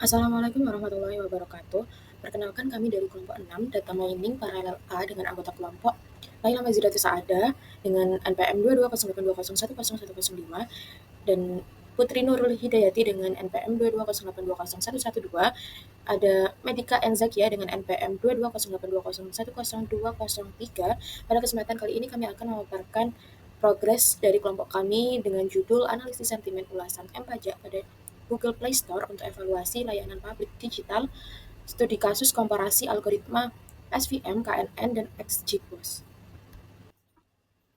Assalamualaikum warahmatullahi wabarakatuh. Perkenalkan kami dari kelompok 6 Data Mining Paralel A dengan anggota kelompok Laila Mazidatu Saada dengan NPM 220820101105 dan Putri Nurul Hidayati dengan NPM 2208201112. Ada Medika Enzakia dengan NPM 220820101203. Pada kesempatan kali ini kami akan memaparkan progres dari kelompok kami dengan judul Analisis Sentimen Ulasan M-Pajak pada Google Play Store untuk evaluasi layanan publik digital, studi kasus komparasi algoritma SVM, KNN, dan XGBoost.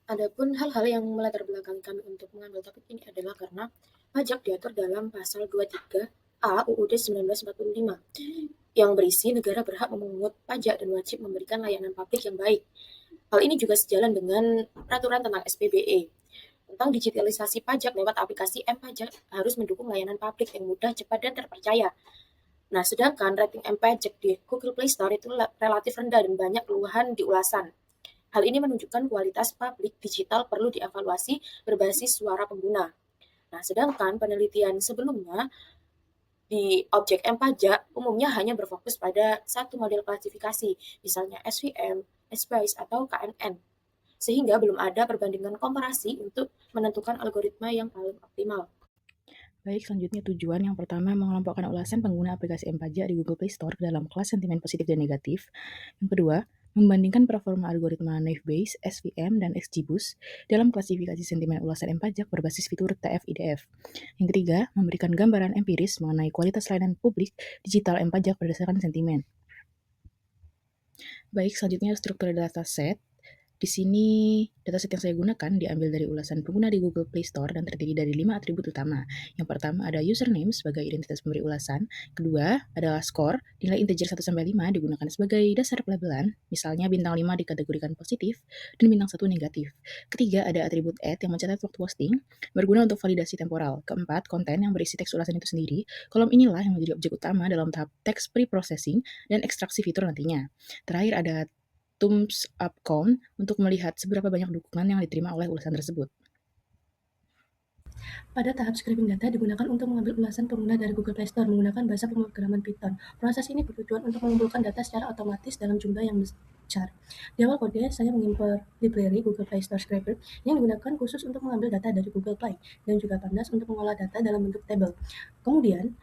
Adapun hal-hal yang melatar belakangi kami untuk mengambil topik ini adalah karena pajak diatur dalam pasal 23A UUD 1945 yang berisi negara berhak memungut pajak dan wajib memberikan layanan publik yang baik. Hal ini juga sejalan dengan peraturan tentang SPBE tentang digitalisasi pajak lewat aplikasi M-Pajak harus mendukung layanan publik yang mudah, cepat, dan terpercaya. Nah, sedangkan rating M-Pajak di Google Play Store itu relatif rendah dan banyak keluhan di ulasan. Hal ini menunjukkan kualitas publik digital perlu dievaluasi berbasis suara pengguna. Nah, sedangkan penelitian sebelumnya di objek M-Pajak umumnya hanya berfokus pada satu model klasifikasi, misalnya SVM, SBIS, atau KNN, sehingga belum ada perbandingan komparasi untuk menentukan algoritma yang paling optimal. Baik, selanjutnya tujuan yang pertama mengelompokkan ulasan pengguna aplikasi M-Pajak di Google Play Store ke dalam kelas sentimen positif dan negatif. Yang kedua, membandingkan performa algoritma Naive Bayes, SVM, dan XGBoost dalam klasifikasi sentimen ulasan M-Pajak berbasis fitur TF-IDF. Yang ketiga, memberikan gambaran empiris mengenai kualitas layanan publik digital M-Pajak berdasarkan sentimen. Baik, selanjutnya struktur dataset. Di sini, dataset yang saya gunakan diambil dari ulasan pengguna di Google Play Store dan terdiri dari 5 atribut utama. Yang pertama ada username sebagai identitas pemberi ulasan. Kedua adalah score, nilai integer 1-5 digunakan sebagai dasar pelabelan. Misalnya bintang 5 dikategorikan positif dan bintang 1 negatif. Ketiga ada atribut add yang mencatat waktu posting, berguna untuk validasi temporal. Keempat, konten yang berisi teks ulasan itu sendiri. Kolom inilah yang menjadi objek utama dalam tahap teks pre-processing dan ekstraksi fitur nantinya. Terakhir ada thumbs up count untuk melihat seberapa banyak dukungan yang diterima oleh ulasan tersebut. Pada tahap scraping data digunakan untuk mengambil ulasan pengguna dari Google Play Store menggunakan bahasa pemrograman Python. Proses ini bertujuan untuk mengumpulkan data secara otomatis dalam jumlah yang besar. Di awal kode, saya mengimport library Google Play Store Scraper yang digunakan khusus untuk mengambil data dari Google Play dan juga Pandas untuk mengolah data dalam bentuk tabel. Kemudian,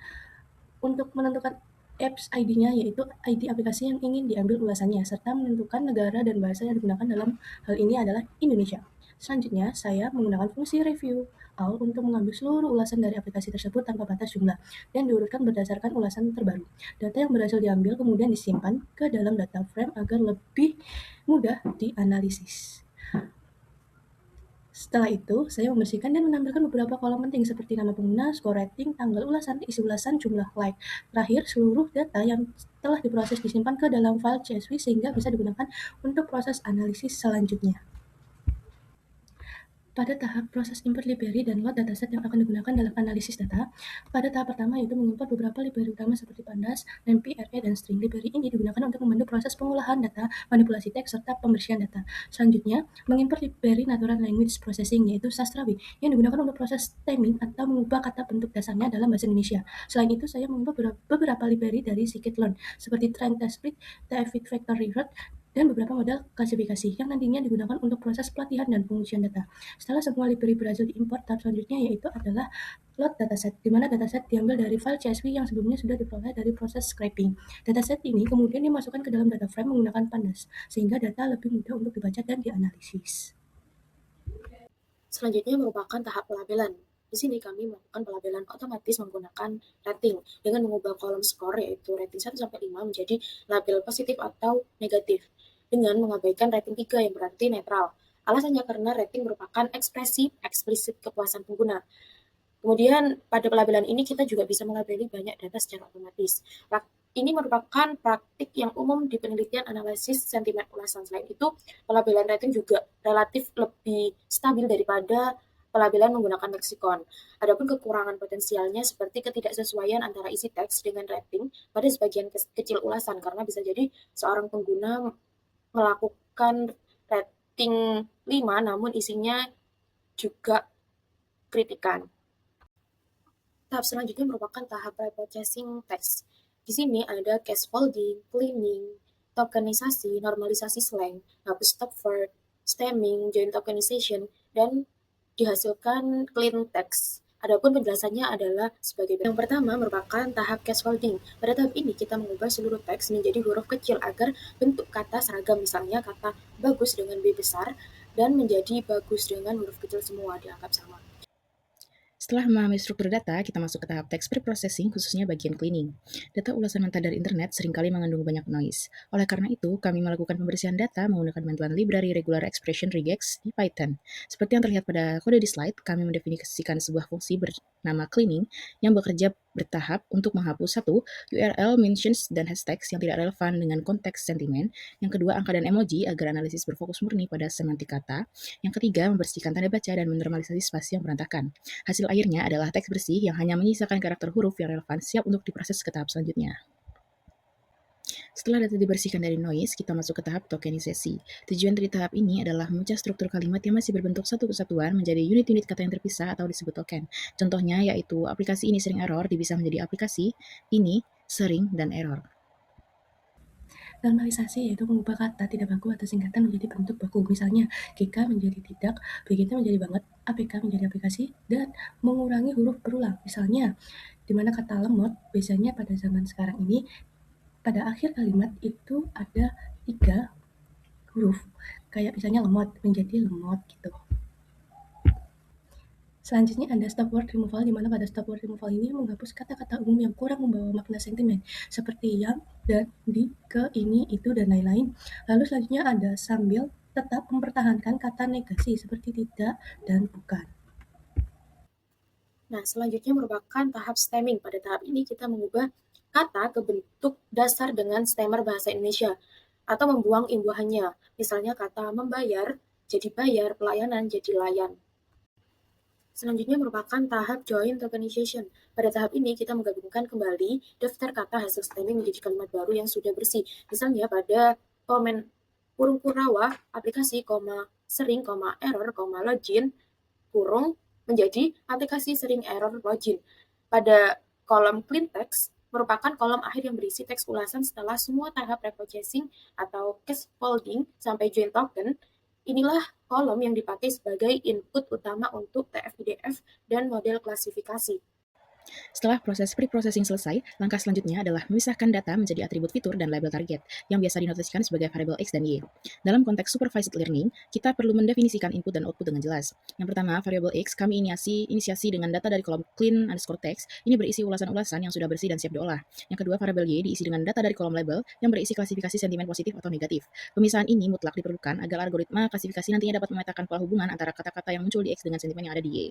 untuk menentukan apps ID-nya yaitu ID aplikasi yang ingin diambil ulasannya, serta menentukan negara dan bahasa yang digunakan dalam hal ini adalah Indonesia. Selanjutnya, saya menggunakan fungsi review all untuk mengambil seluruh ulasan dari aplikasi tersebut tanpa batas jumlah dan diurutkan berdasarkan ulasan terbaru. Data yang berhasil diambil kemudian disimpan ke dalam data frame agar lebih mudah dianalisis. Setelah itu, saya membersihkan dan menampilkan beberapa kolom penting seperti nama pengguna, skor rating, tanggal ulasan, isi ulasan, jumlah like. Terakhir, seluruh data yang telah diproses disimpan ke dalam file CSV sehingga bisa digunakan untuk proses analisis selanjutnya. Pada tahap proses import library dan load dataset yang akan digunakan dalam analisis data, pada tahap pertama yaitu mengimport beberapa library utama seperti Pandas, NumPy, Array, dan String. Library ini digunakan untuk membantu proses pengolahan data, manipulasi teks, serta pembersihan data. Selanjutnya, mengimport library Natural Language Processing yaitu Sastrawi yang digunakan untuk proses stemming atau mengubah kata bentuk dasarnya dalam bahasa Indonesia. Selain itu, saya mengimport beberapa library dari Scikit-learn seperti Trend-Test-Split, TF-Fit Vector Reward, dan beberapa model klasifikasi yang nantinya digunakan untuk proses pelatihan dan pengujian data. Setelah semua library berhasil diimport, tahap selanjutnya yaitu adalah load dataset, di mana dataset diambil dari file CSV yang sebelumnya sudah diperoleh dari proses scraping. Dataset ini kemudian dimasukkan ke dalam data frame menggunakan Pandas, sehingga data lebih mudah untuk dibaca dan dianalisis. Selanjutnya merupakan tahap pelabelan. Di sini kami melakukan pelabelan otomatis menggunakan rating dengan mengubah kolom skor yaitu rating 1-5 menjadi label positif atau negatif dengan mengabaikan rating 3 yang berarti netral. Alasannya karena rating merupakan ekspresi eksplisit kepuasan pengguna. Kemudian pada pelabelan ini kita juga bisa melabeli banyak data secara otomatis. Ini merupakan praktik yang umum di penelitian analisis sentimen ulasan. Selain itu, pelabelan rating juga relatif lebih stabil daripada pelabelan menggunakan leksikon. Adapun kekurangan potensialnya seperti ketidaksesuaian antara isi teks dengan rating pada sebagian kecil ulasan, karena bisa jadi seorang pengguna melakukan rating 5 namun isinya juga kritikan. Tahap selanjutnya merupakan tahap reprocessing test. Di sini ada scaffolding, cleaning, tokenisasi, normalisasi slang, hapus stop word, stemming, joint tokenization, dan dihasilkan clean text. Adapun penjelasannya adalah sebagai berikut. Yang pertama merupakan tahap scaffolding. Pada tahap ini kita mengubah seluruh teks menjadi huruf kecil agar bentuk kata seragam, misalnya kata bagus dengan B besar dan menjadi bagus dengan huruf kecil semua dianggap sama. Setelah memahami struktur data, kita masuk ke tahap text preprocessing, khususnya bagian cleaning. Data ulasan mentah dari internet seringkali mengandung banyak noise. Oleh karena itu, kami melakukan pembersihan data menggunakan bantuan library regular expression regex di Python. Seperti yang terlihat pada kode di slide, kami mendefinisikan sebuah fungsi bernama cleaning yang bekerja bertahap untuk menghapus satu, URL, mentions, dan hashtags yang tidak relevan dengan konteks sentimen. Yang kedua, angka dan emoji agar analisis berfokus murni pada semantik kata. Yang ketiga, membersihkan tanda baca dan menormalisasi spasi yang berantakan. Hasil akhirnya adalah teks bersih yang hanya menyisakan karakter huruf yang relevan siap untuk diproses ke tahap selanjutnya. Setelah data dibersihkan dari noise, kita masuk ke tahap tokenisasi. Tujuan dari tahap ini adalah memecah struktur kalimat yang masih berbentuk satu kesatuan menjadi unit-unit kata yang terpisah atau disebut token. Contohnya yaitu aplikasi ini sering error dipisah menjadi aplikasi ini sering dan error. Normalisasi yaitu mengubah kata tidak baku atau singkatan menjadi bentuk baku. Misalnya, GK menjadi tidak, BGT menjadi banget, APK menjadi aplikasi, dan mengurangi huruf berulang. Misalnya, di mana kata lemot biasanya pada zaman sekarang ini, pada akhir kalimat itu ada 3 huruf. Kayak misalnya lemot menjadi lemot gitu. Selanjutnya ada stop word removal, di mana pada stop word removal ini menghapus kata-kata umum yang kurang membawa makna sentimen, seperti yang, dan, di, ke, ini, itu, dan lain-lain. Lalu selanjutnya ada sambil tetap mempertahankan kata negasi, seperti tidak dan bukan. Nah, selanjutnya merupakan tahap stemming. Pada tahap ini kita mengubah kata ke bentuk dasar dengan stemmer bahasa Indonesia atau membuang imbuhannya. Misalnya kata membayar jadi bayar, pelayanan jadi layan. Selanjutnya merupakan tahap joint tokenization. Pada tahap ini kita menggabungkan kembali daftar kata hasil stemming menjadi kalimat baru yang sudah bersih. Misalnya pada komen kurung kurawa, aplikasi, sering, error, login, kurung, menjadi aplikasi sering error login. Pada kolom clean text merupakan kolom akhir yang berisi teks ulasan setelah semua tahap reprocessing atau scaffolding sampai join token. Inilah kolom yang dipakai sebagai input utama untuk TF-IDF dan model klasifikasi. Setelah proses pre-processing selesai, langkah selanjutnya adalah memisahkan data menjadi atribut fitur dan label target, yang biasa dinotasikan sebagai variabel X dan Y. Dalam konteks supervised learning, kita perlu mendefinisikan input dan output dengan jelas. Yang pertama, variabel X kami inisiasi dengan data dari kolom clean_text, ini berisi ulasan-ulasan yang sudah bersih dan siap diolah. Yang kedua, variabel Y diisi dengan data dari kolom label yang berisi klasifikasi sentimen positif atau negatif. Pemisahan ini mutlak diperlukan agar algoritma klasifikasi nantinya dapat memetakan pola hubungan antara kata-kata yang muncul di X dengan sentimen yang ada di Y.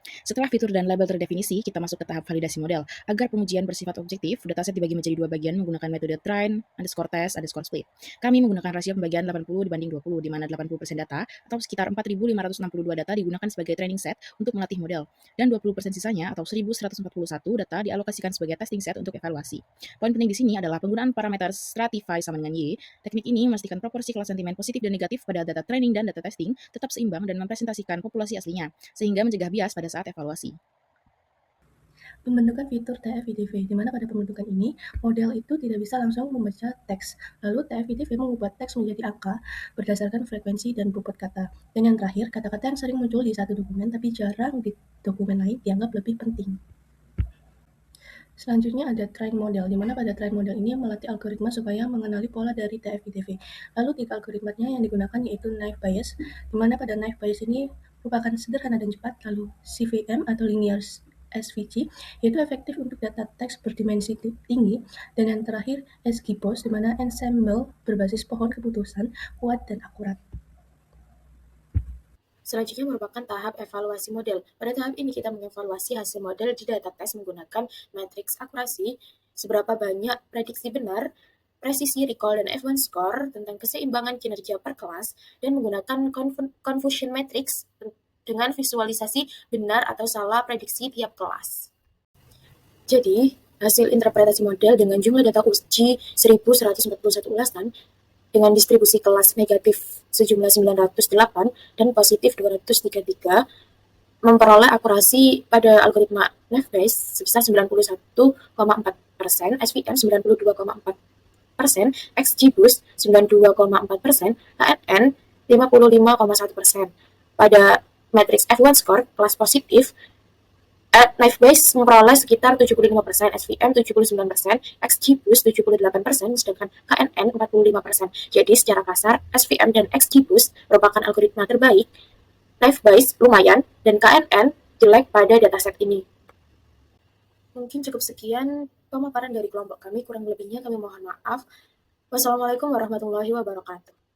Setelah fitur dan label terdefinisi, kita masuk ke tahap validasi model. Agar pengujian bersifat objektif, dataset dibagi menjadi 2 bagian menggunakan metode train_test_split. Kami menggunakan rasio pembagian 80 dibanding 20, di mana 80% data, atau sekitar 4.562 data digunakan sebagai training set untuk melatih model, dan 20% sisanya, atau 1.141 data dialokasikan sebagai testing set untuk evaluasi. Poin penting di sini adalah penggunaan parameter stratify sama dengan Y. Teknik ini memastikan proporsi kelas sentimen positif dan negatif pada data training dan data testing tetap seimbang dan mempresentasikan populasi aslinya, sehingga mencegah bias pada saat evaluasi. Pembentukan fitur TF-IDV, di mana pada pembentukan ini, model itu tidak bisa langsung membaca teks. Lalu TF-IDV mengubah teks menjadi angka berdasarkan frekuensi dan bobot kata. Dan yang terakhir, kata-kata yang sering muncul di satu dokumen tapi jarang di dokumen lain dianggap lebih penting. Selanjutnya ada train model, di mana pada train model ini melatih algoritma supaya mengenali pola dari TF-IDV. Lalu 3 algoritmanya yang digunakan yaitu naive Bayes, di mana pada naive Bayes ini merupakan sederhana dan cepat, lalu CVM atau linear SVG, yaitu efektif untuk data teks berdimensi tinggi, dan yang terakhir SGPOS, di mana ensemble berbasis pohon keputusan kuat dan akurat. Selanjutnya merupakan tahap evaluasi model. Pada tahap ini kita mengevaluasi hasil model di data test menggunakan matriks akurasi, seberapa banyak prediksi benar, presisi recall dan F1 score tentang keseimbangan kinerja per kelas, dan menggunakan confusion matrix dengan visualisasi benar atau salah prediksi tiap kelas. Jadi, hasil interpretasi model dengan jumlah data uji 1141 ulasan dengan distribusi kelas negatif sejumlah 908 dan positif 233 memperoleh akurasi pada algoritma Naive-Bayes sebesar 91,4%, SVM 92,4%, XGBoost 92,4%, KNN 55,1%. Pada matriks F1 score kelas positif, Naive-Bayes memperoleh sekitar 75%, SVM 79%, XGBoost 78%, sedangkan KNN 45%. Jadi secara kasar, SVM dan XGBoost merupakan algoritma terbaik, Naive-Bayes lumayan, dan KNN jelek pada dataset ini. Mungkin cukup sekian pemaparan dari kelompok kami, kurang lebihnya kami mohon maaf. Wassalamualaikum warahmatullahi wabarakatuh.